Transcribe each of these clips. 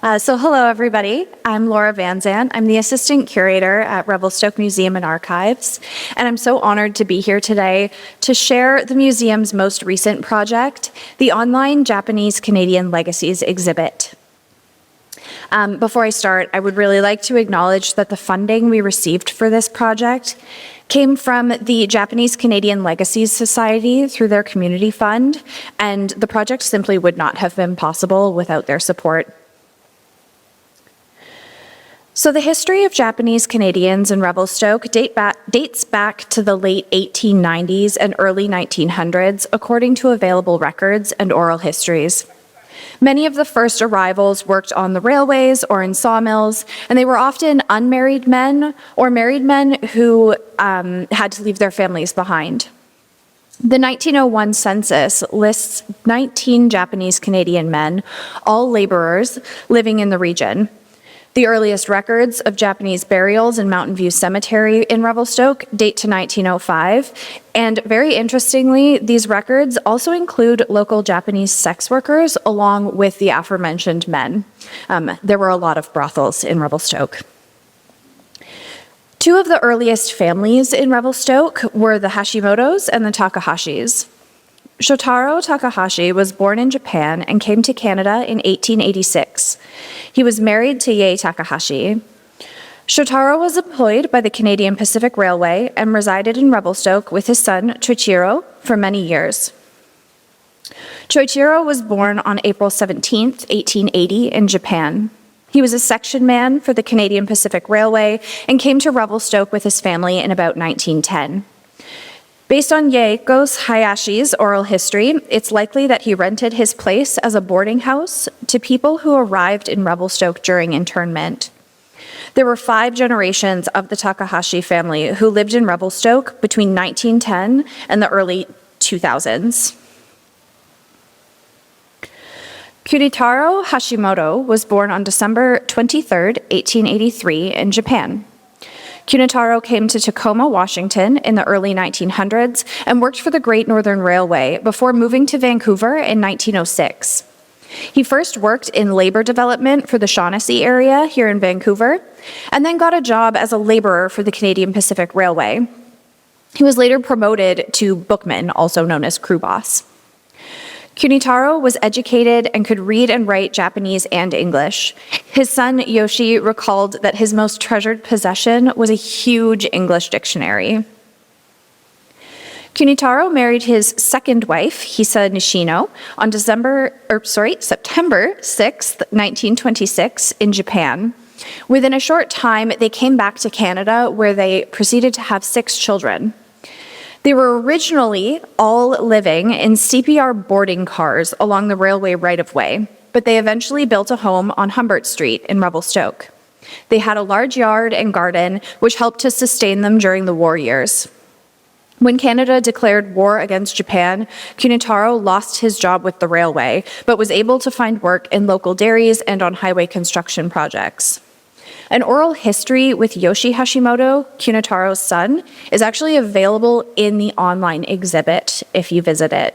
Hello everybody, I'm Laura Vanzant. I'm the Assistant Curator at Revelstoke Museum and Archives, and I'm so honored to be here today to share the museum's most recent project, the online Japanese Canadian Legacies exhibit. Before I start, I would really like to acknowledge that the funding we received for this project came from the Japanese Canadian Legacies Society through their community fund, and the project simply would not have been possible without their support. So the history of Japanese Canadians in Revelstoke dates back to the late 1890s and early 1900s, according to available records and oral histories. Many of the first arrivals worked on the railways or in sawmills, and they were often unmarried men or married men who had to leave their families behind. The 1901 census lists 19 Japanese Canadian men, all laborers, living in the region. The earliest records of Japanese burials in Mountain View Cemetery in Revelstoke date to 1905, and very interestingly, these records also include local Japanese sex workers along with the aforementioned men. There were a lot of brothels in Revelstoke. Two of the earliest families in Revelstoke were the Hashimoto's and the Takahashis. Shotaro Takahashi was born in Japan and came to Canada in 1886. He was married to Yae Takahashi. Shotaro was employed by the Canadian Pacific Railway and resided in Revelstoke with his son, Choichiro, for many years. Choichiro was born on April 17, 1880, in Japan. He was a section man for the Canadian Pacific Railway and came to Revelstoke with his family in about 1910. Based on Yaeko Hayashi's oral history, it's likely that he rented his place as a boarding house to people who arrived in Revelstoke during internment. There were 5 generations of the Takahashi family who lived in Revelstoke between 1910 and the early 2000s. Kunitaro Hashimoto was born on December 23, 1883, in Japan. Kunitaro came to Tacoma, Washington in the early 1900s and worked for the Great Northern Railway before moving to Vancouver in 1906. He first worked in labor development for the Shaughnessy area here in Vancouver, and then got a job as a laborer for the Canadian Pacific Railway. He was later promoted to bookman, also known as crew boss. Kunitaro was educated and could read and write Japanese and English. His son, Yoshi, recalled that his most treasured possession was a huge English dictionary. Kunitaro married his second wife, Hisa Nishino, on September 6, 1926, in Japan. Within a short time, they came back to Canada, where they proceeded to have 6 children. They were originally all living in CPR boarding cars along the railway right-of-way, but they eventually built a home on Humbert Street in Revelstoke. They had a large yard and garden, which helped to sustain them during the war years. When Canada declared war against Japan, Kunitaro lost his job with the railway, but was able to find work in local dairies and on highway construction projects. An oral history with Yoshi Hashimoto, Kunitaro's son, is actually available in the online exhibit if you visit it.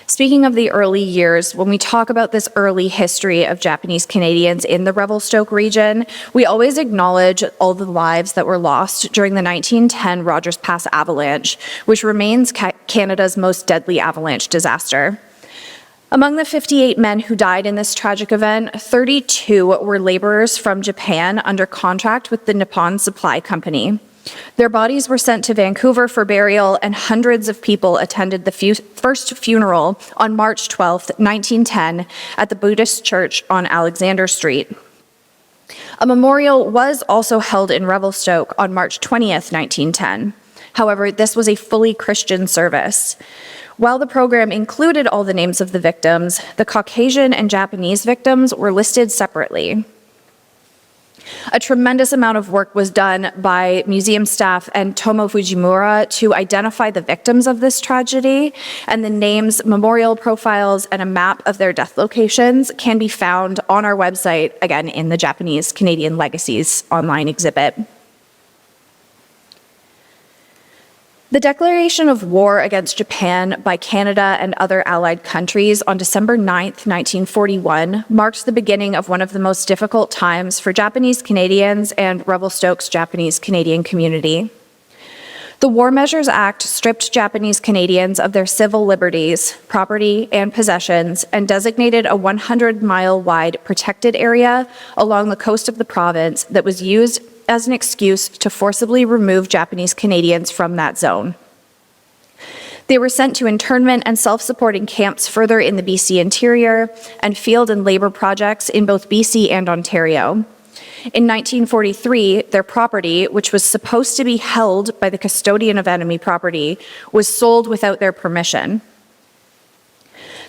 Speaking of the early years, when we talk about this early history of Japanese Canadians in the Revelstoke region, we always acknowledge all the lives that were lost during the 1910 Rogers Pass avalanche, which remains Canada's most deadly avalanche disaster. Among the 58 men who died in this tragic event, 32 were laborers from Japan under contract with the Nippon Supply Company. Their bodies were sent to Vancouver for burial, and hundreds of people attended the first funeral on March 12, 1910, at the Buddhist church on Alexander Street. A memorial was also held in Revelstoke on March 20th, 1910. However, this was a fully Christian service. While the program included all the names of the victims, the Caucasian and Japanese victims were listed separately. A tremendous amount of work was done by museum staff and Tomo Fujimura to identify the victims of this tragedy, and the names, memorial profiles, and a map of their death locations can be found on our website, again, in the Japanese Canadian Legacies online exhibit. The declaration of war against Japan by Canada and other allied countries on December 9, 1941, marked the beginning of one of the most difficult times for Japanese Canadians and Revelstoke's Japanese Canadian community. The War Measures Act stripped Japanese Canadians of their civil liberties, property, and possessions, and designated a 100-mile-wide protected area along the coast of the province that was used as an excuse to forcibly remove Japanese Canadians from that zone. They were sent to internment and self-supporting camps further in the BC interior and field and labor projects in both BC and Ontario. In 1943, their property, which was supposed to be held by the custodian of enemy property, was sold without their permission.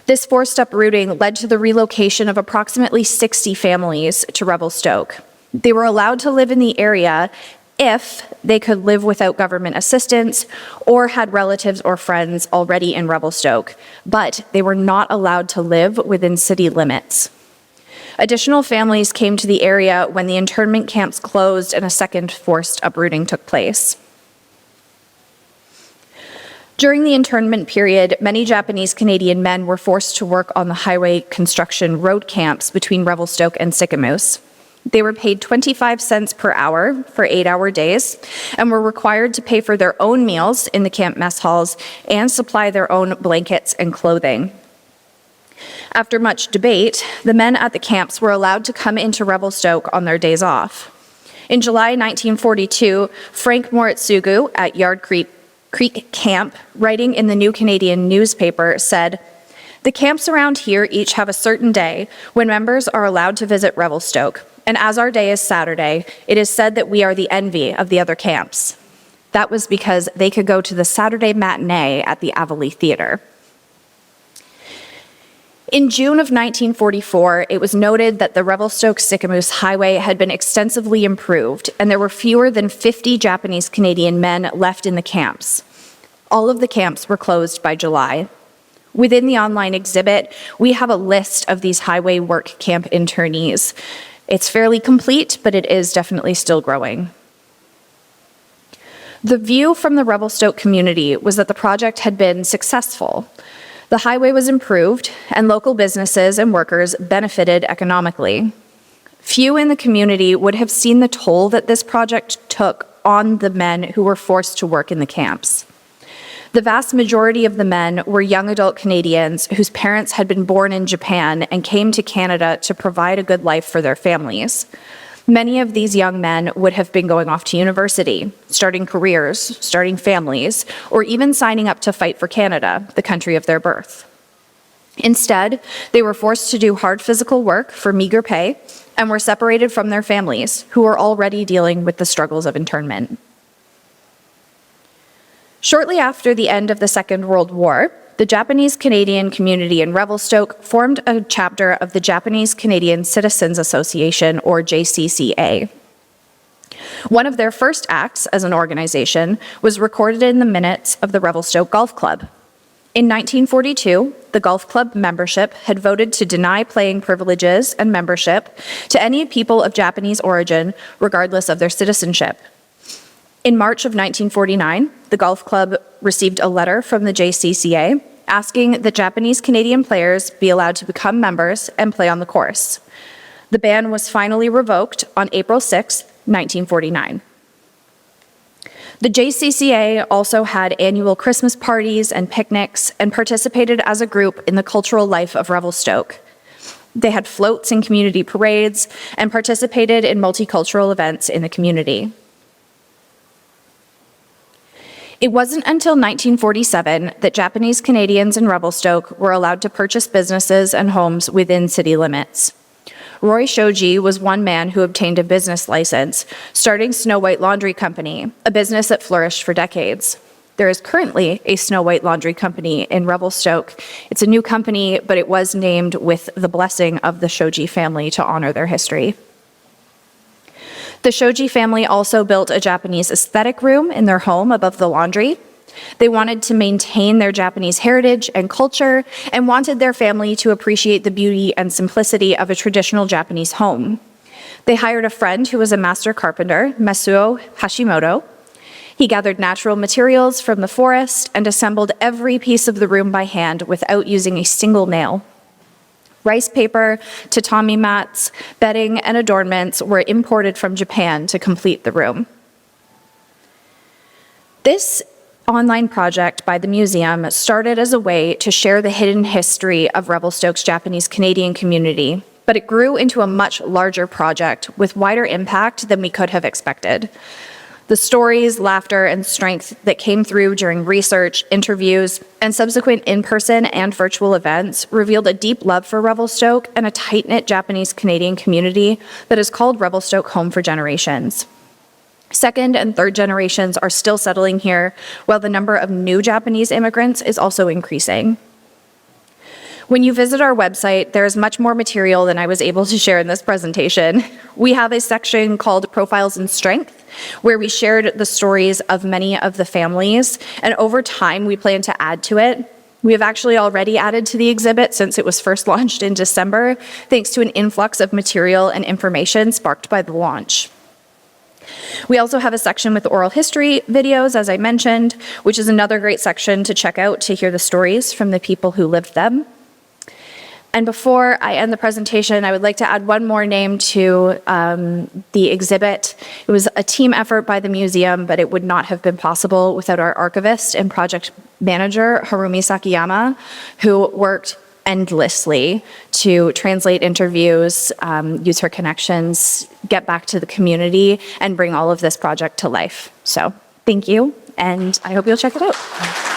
This forced uprooting led to the relocation of approximately 60 families to Revelstoke. They were allowed to live in the area if they could live without government assistance or had relatives or friends already in Revelstoke, but they were not allowed to live within city limits. Additional families came to the area when the internment camps closed and a second forced uprooting took place. During the internment period, many Japanese Canadian men were forced to work on the highway construction road camps between Revelstoke and Squamish. They were paid 25 cents per hour for 8-hour days and were required to pay for their own meals in the camp mess halls and supply their own blankets and clothing. After much debate, the men at the camps were allowed to come into Revelstoke on their days off. In July 1942, Frank Moritsugu at Yard Creek Camp, writing in the New Canadian newspaper, said, "The camps around here each have a certain day when members are allowed to visit Revelstoke, and as our day is Saturday, it is said that we are the envy of the other camps." That was because they could go to the Saturday matinee at the Avali Theatre. In June of 1944, it was noted that the Revelstoke-Squamish highway had been extensively improved, and there were fewer than 50 Japanese Canadian men left in the camps. All of the camps were closed by July. Within the online exhibit, we have a list of these highway work camp internees. It's fairly complete, but it is definitely still growing. The view from the Revelstoke community was that the project had been successful. The highway was improved, and local businesses and workers benefited economically. Few in the community would have seen the toll that this project took on the men who were forced to work in the camps. The vast majority of the men were young adult Canadians whose parents had been born in Japan and came to Canada to provide a good life for their families. Many of these young men would have been going off to university, starting careers, starting families, or even signing up to fight for Canada, the country of their birth. Instead, they were forced to do hard physical work for meager pay and were separated from their families, who were already dealing with the struggles of internment. Shortly after the end of the Second World War, the Japanese Canadian community in Revelstoke formed a chapter of the Japanese Canadian Citizens Association, or JCCA. One of their first acts as an organization was recorded in the minutes of the Revelstoke Golf Club. In 1942, the golf club membership had voted to deny playing privileges and membership to any people of Japanese origin, regardless of their citizenship. In March of 1949, the golf club received a letter from the JCCA asking that Japanese Canadian players be allowed to become members and play on the course. The ban was finally revoked on April 6, 1949. The JCCA also had annual Christmas parties and picnics and participated as a group in the cultural life of Revelstoke. They had floats and community parades and participated in multicultural events in the community. It wasn't until 1947 that Japanese Canadians in Revelstoke were allowed to purchase businesses and homes within city limits. Roy Shoji was one man who obtained a business license, starting Snow White Laundry Company, a business that flourished for decades. There is currently a Snow White Laundry Company in Revelstoke. It's a new company, but it was named with the blessing of the Shoji family to honor their history. The Shoji family also built a Japanese aesthetic room in their home above the laundry. They wanted to maintain their Japanese heritage and culture and wanted their family to appreciate the beauty and simplicity of a traditional Japanese home. They hired a friend who was a master carpenter, Masuo Hashimoto. He gathered natural materials from the forest and assembled every piece of the room by hand without using a single nail. Rice paper, tatami mats, bedding, and adornments were imported from Japan to complete the room. This online project by the museum started as a way to share the hidden history of Revelstoke's Japanese Canadian community, but it grew into a much larger project with wider impact than we could have expected. The stories, laughter, and strength that came through during research, interviews, and subsequent in-person and virtual events revealed a deep love for Revelstoke and a tight-knit Japanese Canadian community that has called Revelstoke home for generations. Second and third generations are still settling here, while the number of new Japanese immigrants is also increasing. When you visit our website, there is much more material than I was able to share in this presentation. We have a section called Profiles in Strength, where we shared the stories of many of the families, and over time we plan to add to it. We have actually already added to the exhibit since it was first launched in December, thanks to an influx of material and information sparked by the launch. We also have a section with oral history videos, as I mentioned, which is another great section to check out to hear the stories from the people who lived them. And before I end the presentation, I would like to add one more name to the exhibit. It was a team effort by the museum, but it would not have been possible without our archivist and project manager, Harumi Sakiyama, who worked endlessly to translate interviews, use her connections, get back to the community, and bring all of this project to life. So thank you, and I hope you'll check it out.